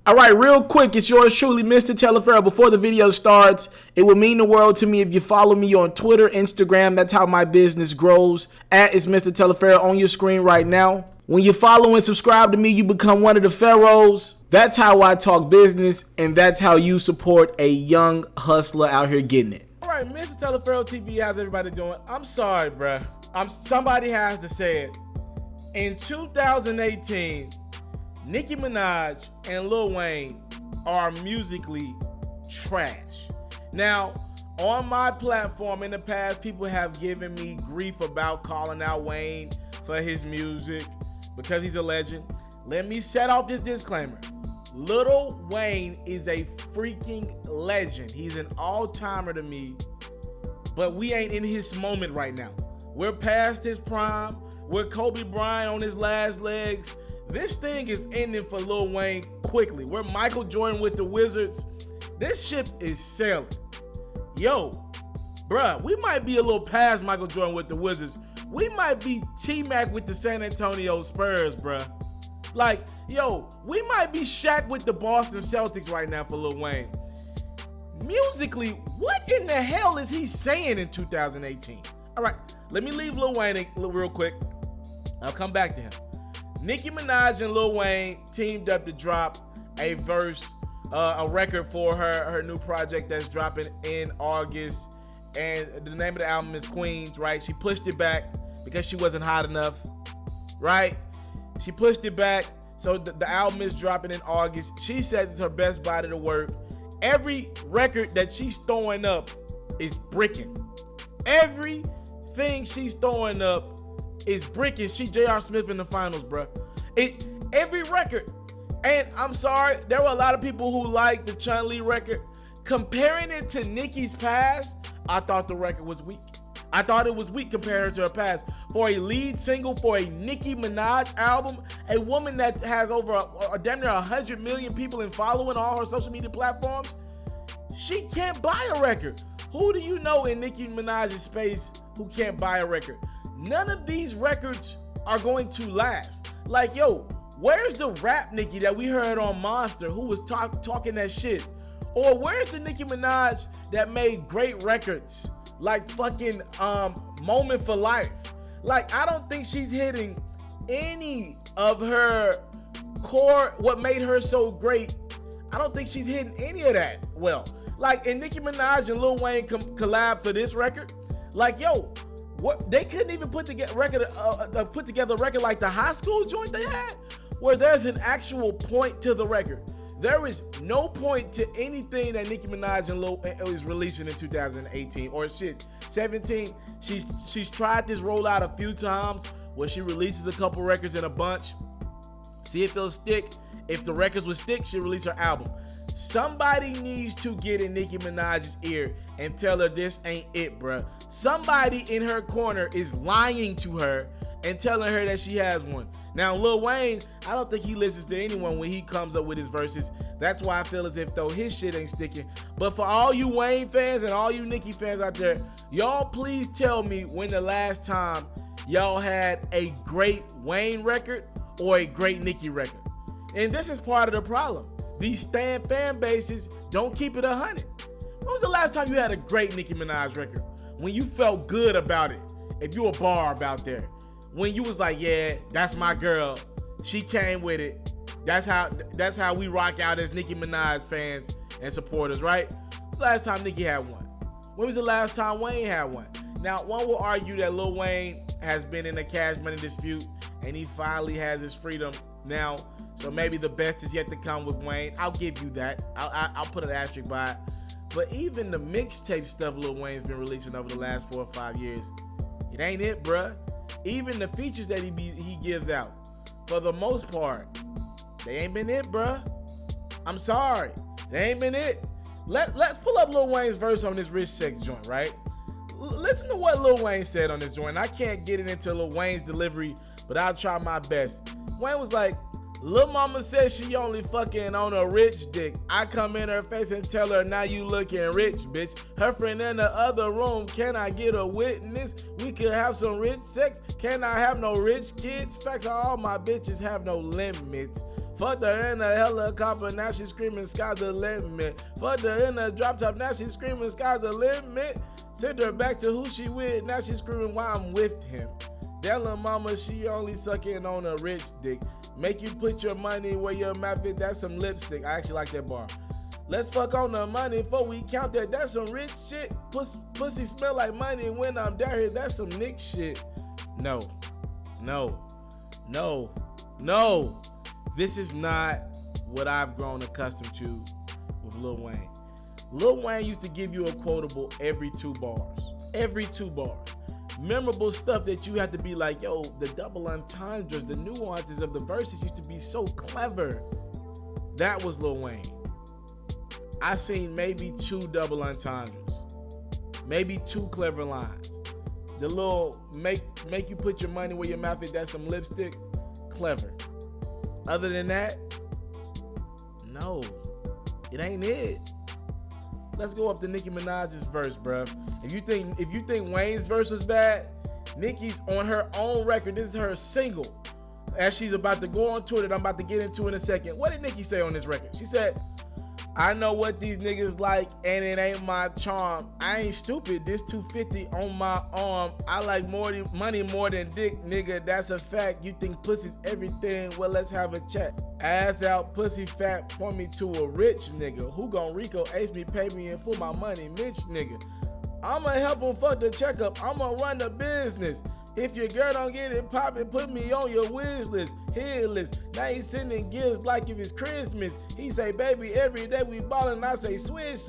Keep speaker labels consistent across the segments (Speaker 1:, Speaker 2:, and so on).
Speaker 1: All right, real quick, it's yours truly, Mr. Taliaferro. Before the video starts, it would mean the world to me if you follow me on Twitter, Instagram. That's how my business grows. It's Mr. Taliaferro on your screen right now. When you follow and subscribe to me, you become one of the pharaohs. That's how I talk business, and that's how you support a young hustler out here getting it. All right, Mr. Taliaferro TV, how's everybody doing? I'm sorry, bruh. Somebody has to say it. In 2018, Nicki Minaj and Lil Wayne are musically trash. Now, on my platform in the past, people have given me grief about calling out Wayne for his music because he's a legend. Let me set off this disclaimer. Lil Wayne is a freaking legend. He's an all-timer to me, but we ain't in his moment right now. We're past his prime. We're Kobe Bryant on his last legs. This thing is ending for Lil Wayne quickly. We're Michael Jordan with the Wizards. This ship is sailing. Yo, bruh, we might be a little past Michael Jordan with the Wizards. We might be T-Mac with the San Antonio Spurs, bruh. Like, yo, we might be Shaq with the Boston Celtics right now for Lil Wayne. Musically, what in the hell is he saying in 2018? All right, let me leave Lil Wayne real quick. I'll come back to him. Nicki Minaj and Lil Wayne teamed up to drop a record for her new project that's dropping in August. And the name of the album is Queens, right? She pushed it back because she wasn't hot enough, right? She pushed it back, so the album is dropping in August. She says it's her best body to work. Every record that she's throwing up is bricking. Everything she's throwing up is bricking. She J.R. Smith in the finals, bro. Every record. And I'm sorry, there were a lot of people who liked the Chun-Li record. Comparing it to Nicki's past, I thought the record was weak. I thought it was weak compared to her past. For a lead single for a Nicki Minaj album, a woman that has over damn near 100 million people in following all her social media platforms, she can't buy a record. Who do you know in Nicki Minaj's space who can't buy a record? None of these records are going to last. Like, yo, where's the rap Nicki that we heard on Monster who was talking that shit? Or where's the Nicki Minaj that made great records like fucking Moment for Life? Like, I don't think she's hitting any of her core, what made her so great. I don't think she's hitting any of that well. Like, and Nicki Minaj and Lil Wayne collab for this record. Like, yo, what, they couldn't even put together a record like the high school joint they had, where there's an actual point to the record. There is no point to anything that Nicki Minaj and Lil is releasing in 2018 or shit 17. She's tried this rollout a few times where she releases a couple records in a bunch, see if it'll stick. If the records would stick, she'll release her album. Somebody needs to get in Nicki Minaj's ear and tell her this ain't it, bruh. Somebody in her corner is lying to her and telling her that she has one. Now, Lil Wayne, I don't think he listens to anyone when he comes up with his verses. That's why I feel as if though his shit ain't sticking. But for all you Wayne fans and all you Nicki fans out there, y'all please tell me when the last time y'all had a great Wayne record or a great Nicki record. And this is part of the problem. These fan bases don't keep it 100. When was the last time you had a great Nicki Minaj record? When you felt good about it. If you a Barb out there. When you was like, yeah, that's my girl. She came with it. That's how we rock out as Nicki Minaj fans and supporters, right? The last time Nicki had one. When was the last time Wayne had one? Now, one will argue that Lil Wayne has been in a cash money dispute and he finally has his freedom now. So maybe the best is yet to come with Wayne. I'll give you that. I'll put an asterisk by it. But even the mixtape stuff Lil Wayne's been releasing over the last 4 or 5 years, it ain't it, bruh. Even the features that he gives out, for the most part, they ain't been it, bruh. I'm sorry. They ain't been it. Let's pull up Lil Wayne's verse on this Rich Sex joint, right? Listen to what Lil Wayne said on this joint. I can't get it into Lil Wayne's delivery, but I'll try my best. Wayne was like, Lil mama says she only fucking on a rich dick. I come in her face and tell her, now you looking rich, bitch. Her friend in the other room, can I get a witness? We could have some rich sex. Can I have no rich kids? Facts, all my bitches have no limits. Fucked her in a helicopter, now she screaming sky's the limit. Fucked her in a drop top, now she screaming sky's the limit. Send her back to who she with, now she screaming why I'm with him. That little mama, she only sucking on a rich dick. Make you put your money where your mouth is, that's some lipstick. I actually like that bar. Let's fuck on the money before we count that, that's some rich shit. Pussy smell like money when I'm down here, that's some Nick shit. No. This is not what I've grown accustomed to with Lil Wayne. Lil Wayne used to give you a quotable every 2 bars. Every 2 bars. Memorable stuff that you have to be like, yo, the double entendres, the nuances of the verses used to be so clever. That was Lil Wayne. I seen maybe 2 double entendres. Maybe 2 clever lines. The little make you put your money where your mouth is, that's some lipstick. Clever. Other than that, no, it ain't it. Let's go up to Nicki Minaj's verse, bruh. If you think Wayne's verse was bad, Nicki's on her own record. This is her single, as she's about to go on tour that I'm about to get into in a second. What did Nicki say on this record? She said, I know what these niggas like and it ain't my charm. I ain't stupid, this 250 on my arm. I like money more than dick, nigga, that's a fact. You think pussy's everything, well let's have a chat. Ass out, pussy fat, point me to a rich nigga. Who gon' Rico ace me, pay me in for my money, Mitch nigga. I'ma help him fuck the checkup, I'ma run the business. If your girl don't get it poppin', put me on your wish list, hit list. Now he sending gifts like if it's Christmas. He say, baby, every day we ballin', I say, switch.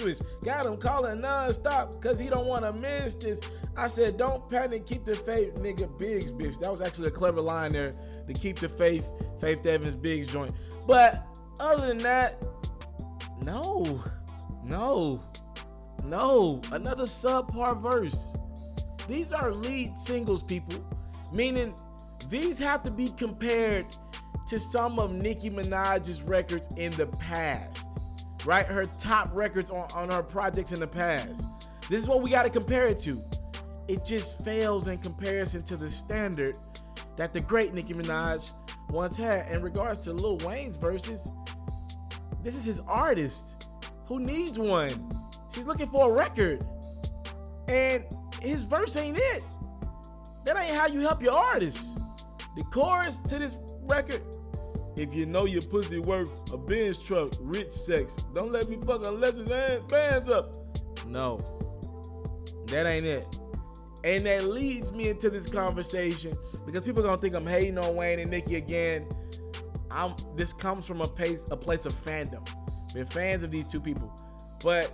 Speaker 1: Got him calling non-stop, cause he don't wanna miss this. I said, don't panic, keep the faith, nigga, Biggs, bitch. That was actually a clever line there, to keep the faith, Faith Evans Biggs joint. But other than that, no. Another subpar verse. These are lead singles, people, meaning these have to be compared to some of Nicki Minaj's records in the past, right? Her top records on her projects in the past. This is what we got to compare it to. It just fails in comparison to the standard that the great Nicki Minaj once had. In regards to Lil Wayne's verses, this is his artist who needs one. She's looking for a record, and his verse ain't it. That ain't how you help your artist. The chorus to this record, if you know your pussy worth a Benz truck, rich sex, don't let me fuck unless his band's up. No, that ain't it. And that leads me into this conversation because people are gonna think I'm hating on Wayne and Nicki again. This comes from a place of fandom. Been fans of these two people, but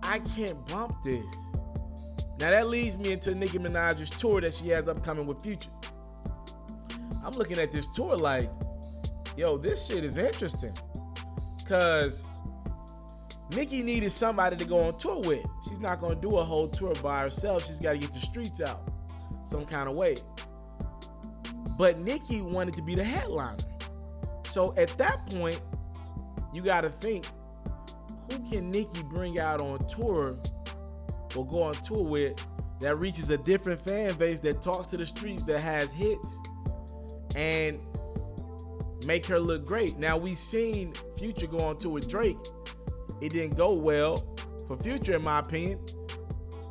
Speaker 1: I can't bump this. Now that leads me into Nicki Minaj's tour that she has upcoming with Future. I'm looking at this tour like, yo, this shit is interesting. Cause Nicki needed somebody to go on tour with. She's not gonna do a whole tour by herself. She's gotta get the streets out some kind of way. But Nicki wanted to be the headliner. So at that point, you gotta think, who can Nicki bring out on tour or go on tour with that reaches a different fan base, that talks to the streets, that has hits, and make her look great? Now, we seen Future go on tour with Drake. It didn't go well for Future, in my opinion.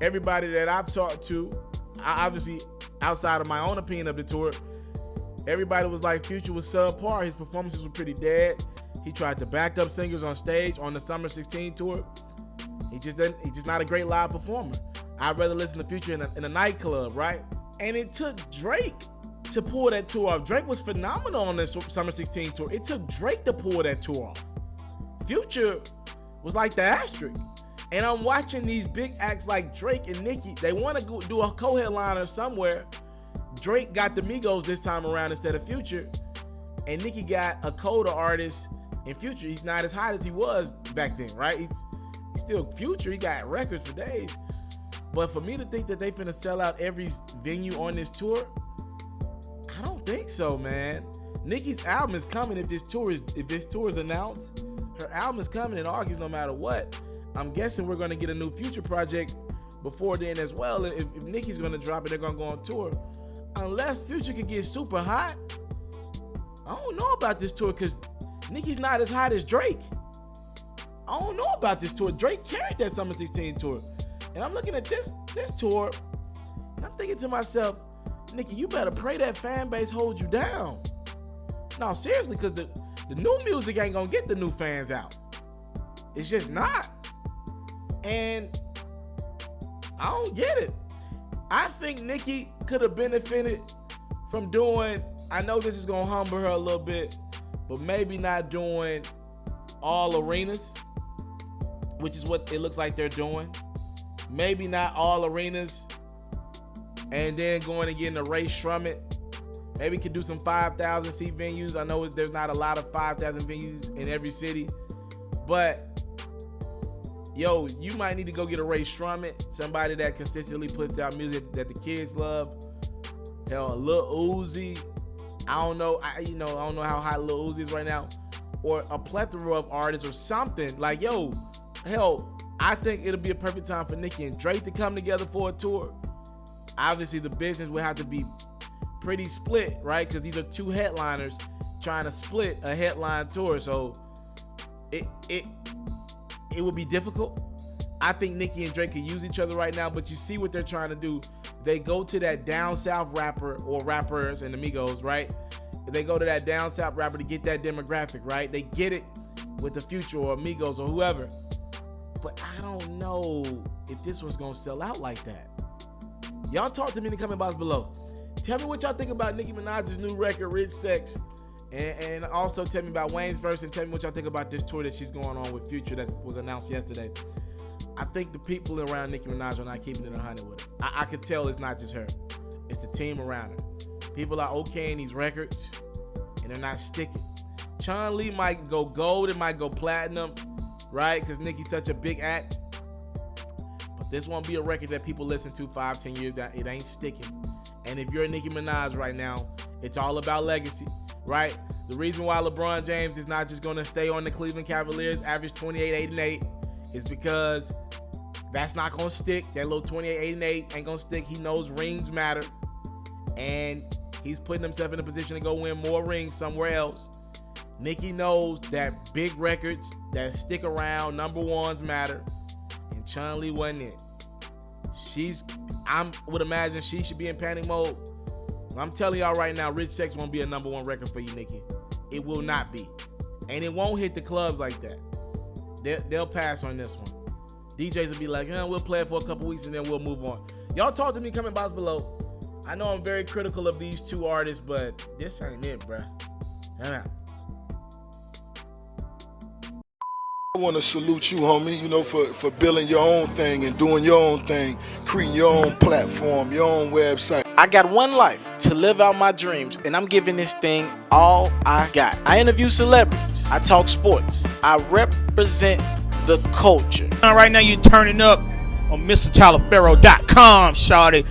Speaker 1: Everybody that I've talked to, obviously outside of my own opinion of the tour, everybody was like Future was subpar. His performances were pretty dead. He tried to back up singers on stage on the Summer 16 tour. He's just not a great live performer. I'd rather listen to Future in a nightclub, right? And it took Drake to pull that tour off. Drake was phenomenal on the Summer 16 tour. It took Drake to pull that tour off. Future was like the asterisk. And I'm watching these big acts like Drake and Nicki. They want to go do a co-headliner somewhere. Drake got the Migos this time around instead of Future. And Nicki got a coda artist in Future. He's not as hot as he was back then, right? He's still Future. He got records for days. But for me to think that they finna sell out every venue on this tour, I don't think so, man. Nicki's album is coming if this tour is announced. Her album is coming in August no matter what. I'm guessing we're gonna get a new Future project before then as well. If Nicki's gonna drop it, they're gonna go on tour. Unless Future can get super hot, I don't know about this tour, because Nicki's not as hot as Drake. I don't know about this tour. Drake carried that Summer 16 tour. And I'm looking at this tour, and I'm thinking to myself, Nicki, you better pray that fan base holds you down. No, seriously, because the new music ain't gonna get the new fans out. It's just not. And I don't get it. I think Nicki could have benefited from doing, I know this is gonna humble her a little bit, but maybe not doing all arenas, which is what it looks like they're doing. Maybe not all arenas, and then going and getting a Ray Shrummet. Maybe could do some 5,000 seat venues. I know there's not a lot of 5,000 venues in every city, but yo, you might need to go get a Ray Shrummet, somebody that consistently puts out music that the kids love. Hell, Lil Uzi. I don't know how hot Lil Uzi is right now, or a plethora of artists or something. Like, yo, hell, I think it'll be a perfect time for Nicki and Drake to come together for a tour. Obviously, the business will have to be pretty split, right? Because these are two headliners trying to split a headline tour, so it will be difficult. I think Nicki and Drake could use each other right now, but you see what they're trying to do. They go to that down south rapper or rappers and amigos, right? They go to that down south rapper to get that demographic, right? They get it with the Future or Amigos or whoever. But I don't know if this was gonna sell out like that. Y'all talk to me in the comment box below. Tell me what y'all think about Nicki Minaj's new record, Rich Sex. And also tell me about Wayne's verse, and tell me what y'all think about this tour that she's going on with Future that was announced yesterday. I think the people around Nicki Minaj are not keeping it 100 with her. I could tell it's not just her. It's the team around her. People are okaying these records, and they're not sticking. Chun-Li might go gold, it might go platinum, right? Because Nicki's such a big act. But this won't be a record that people listen to 5-10 years down. It ain't sticking. And if you're a Nicki Minaj right now, it's all about legacy, right? The reason why LeBron James is not just going to stay on the Cleveland Cavaliers, average 28, 8, and 8, is because that's not going to stick. That little 28, 8, and 8 ain't going to stick. He knows rings matter, and he's putting himself in a position to go win more rings somewhere else. Nicki knows that big records that stick around, number ones matter, and Chun-Li wasn't it. I would imagine she should be in panic mode. I'm telling y'all right now, Rich Sex won't be a number one record for you, Nicki. It will not be. And it won't hit the clubs like that. They'll pass on this one. DJs will be like, we'll play it for a couple weeks and then we'll move on. Y'all talk to me, comment box below. I know I'm very critical of these two artists, but this ain't it, bruh. I'm out.
Speaker 2: I want to salute you, homie, for building your own thing and doing your own thing, creating your own platform, your own website.
Speaker 1: I got one life to live out my dreams, and I'm giving this thing all I got. I interview celebrities. I talk sports. I represent the culture.
Speaker 3: Right now, you're turning up on MrTaliaferro.com, shawty.